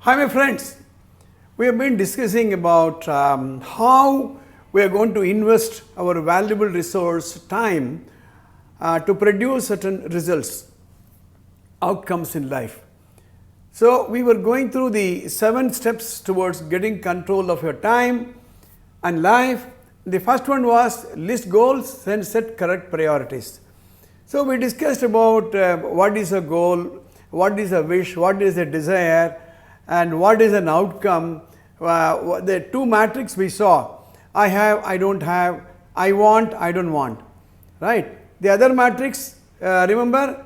Hi my friends, we have been discussing about how we are going to invest our valuable resource time to produce certain results, outcomes in life. So we were going through the 7 steps towards getting control of your time and life. The first one was list goals and set correct priorities. So we discussed about what is a goal, what is a wish, what is a desire, and what is an outcome. The 2 matrix we saw, I have, I don't have, I want, I don't want, right? The other matrix, remember,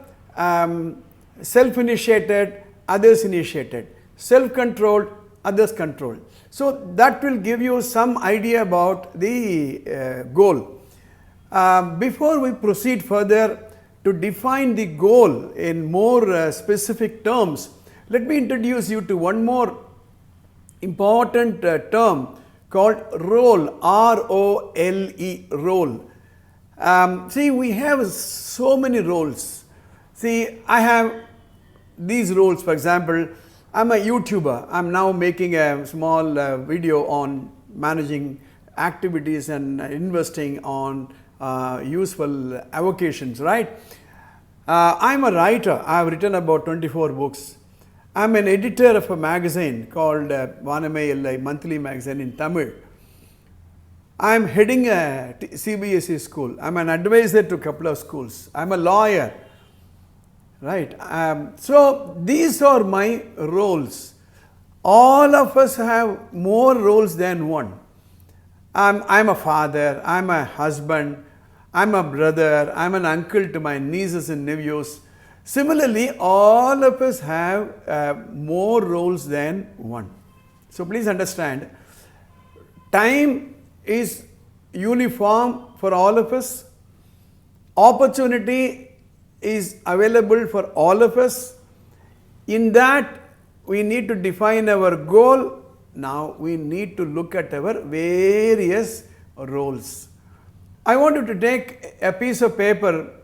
self-initiated, others initiated, self-controlled, others controlled. So that will give you some idea about the goal. Before we proceed further to define the goal in more specific terms, let me introduce you to one more important term called role, R-O-L-E, role. See, we have so many roles. See, I have these roles. For example, I'm a YouTuber. I'm now making a small video on managing activities and investing on useful avocations, right? I'm a writer. I've written about 24 books. I'm an editor of a magazine called Vanamai Monthly Magazine in Tamil. I'm heading a CBSE school. I'm an advisor to a couple of schools. I'm a lawyer, right? So these are my roles. All of us have more roles than one. I'm a father, I'm a husband, I'm a brother, I'm an uncle to my nieces and nephews. Similarly, all of us have more roles than one. So please understand, time is uniform for all of us. Opportunity is available for all of us. In that, we need to define our goal. Now we need to look at our various roles. I want you to take a piece of paper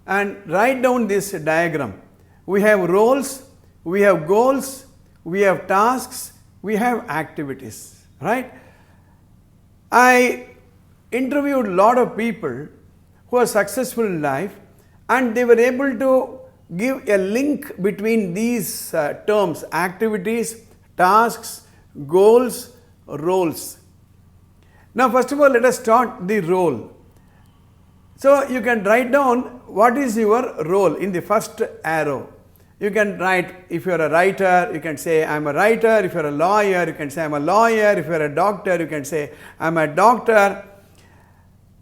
and write down this diagram. We have roles, we have goals, we have tasks, we have activities, right? I interviewed a lot of people who are successful in life, and they were able to give a link between these terms: activities, tasks, goals, roles. Now first of all, let us start the role. So you can write down what is your role in the first arrow. You can write, if you are a writer, you can say I'm a writer. If you are a lawyer, you can say I'm a lawyer. If you are a doctor, you can say I'm a doctor.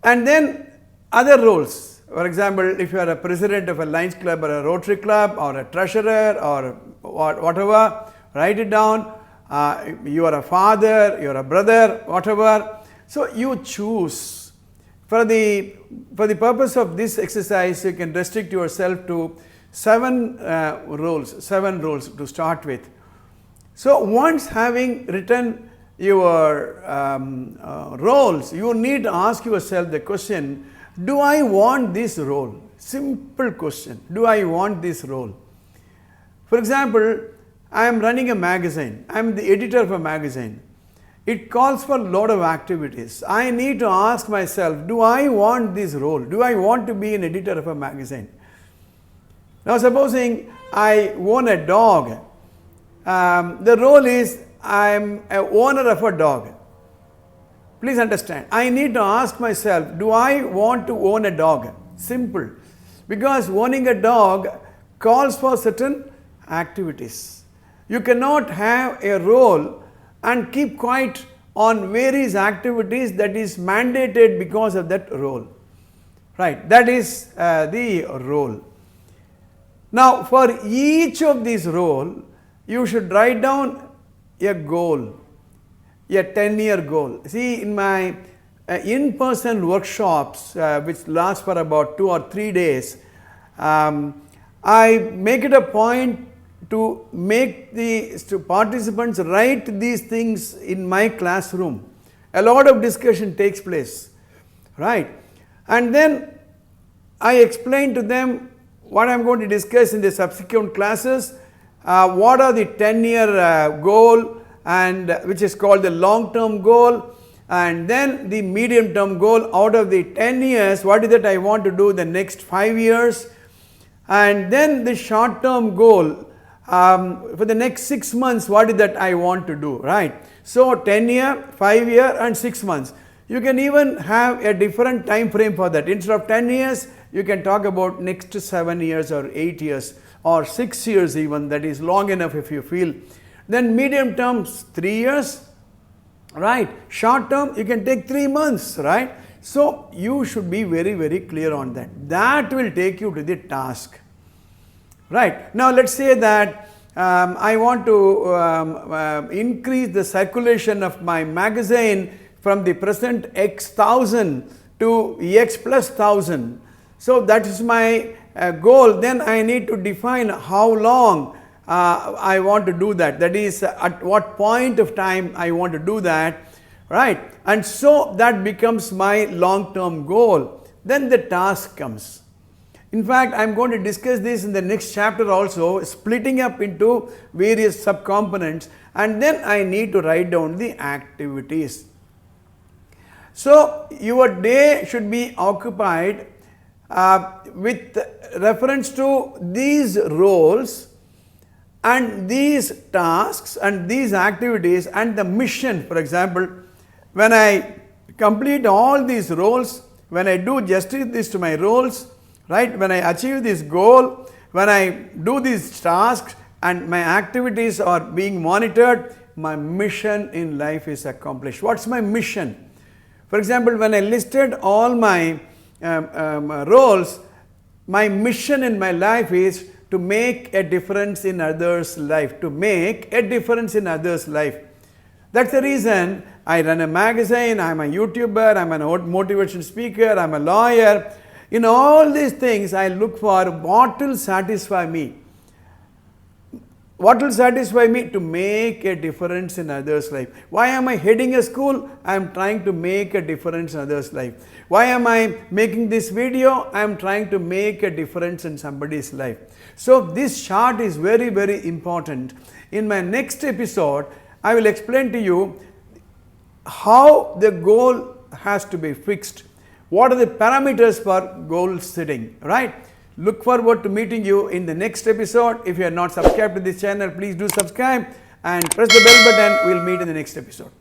And then other roles. For example, if you are a president of a Lions Club or a Rotary Club or a treasurer or whatever, write it down. You are a father, you are a brother, whatever. So you choose. For the purpose of this exercise, you can restrict yourself to 7 roles to start with. So once having written your roles, you need to ask yourself the question, do I want this role? Simple question. Do I want this role? For example, I am running a magazine. I am the editor of a magazine. It calls for a lot of activities. I need to ask myself, do I want this role? Do I want to be an editor of a magazine? Now supposing I own a dog. The role is I am an owner of a dog. Please understand, I need to ask myself, do I want to own a dog? Simple. Because owning a dog calls for certain activities. You cannot have a role and keep quiet on various activities that is mandated because of that role. Right, that is the role. Now for each of these roles, you should write down a goal, a 10-year goal. See, in my in-person workshops, which last for about 2 or 3 days, I make it a point to make the participants write these things in my classroom. A lot of discussion takes place, right? And then I explain to them what I am going to discuss in the subsequent classes. what are the 10-year goal, and which is called the long-term goal, and then the medium-term goal. Out of the 10 years, what is that I want to do the next 5 years, and then the short-term goal for the next 6 months, what is that I want to do, right? So 10-year, 5-year and 6 months. You can even have a different time frame for that. Instead of 10 years, you can talk about next 7 years or 8 years or 6 years even. That is long enough if you feel. Then medium terms, 3 years, right? Short term, you can take 3 months, right? So you should be very, very clear on that. That will take you to the task, right? Now let's say that I want to increase the circulation of my magazine from the present X thousand to X plus 1000. So that is my goal. Then I need to define how long I want to do that. That is, at what point of time I want to do that, right? And so that becomes my long-term goal. Then the task comes. In fact, I am going to discuss this in the next chapter also, splitting up into various subcomponents, and then I need to write down the activities. So your day should be occupied with reference to these roles and these tasks and these activities and the mission. For example, when I complete all these roles, when I do justice to my roles, right, when I achieve this goal, when I do these tasks and my activities are being monitored, my mission in life is accomplished. What's my mission? For example, when I listed all my roles, my mission in my life is to make a difference in others' life, to make a difference in others' life. That's the reason I run a magazine, I'm a YouTuber, I'm a motivation speaker, I'm a lawyer. In all these things, I look for what will satisfy me. What will satisfy me? To make a difference in others' life. Why am I heading a school? I am trying to make a difference in others' life. Why am I making this video? I am trying to make a difference in somebody's life. So this chart is very, very important. In my next episode, I will explain to you how the goal has to be fixed. What are the parameters for goal setting, right? Look forward to meeting you in the next episode. If you are not subscribed to this channel, please do subscribe and press the bell button. We'll meet in the next episode.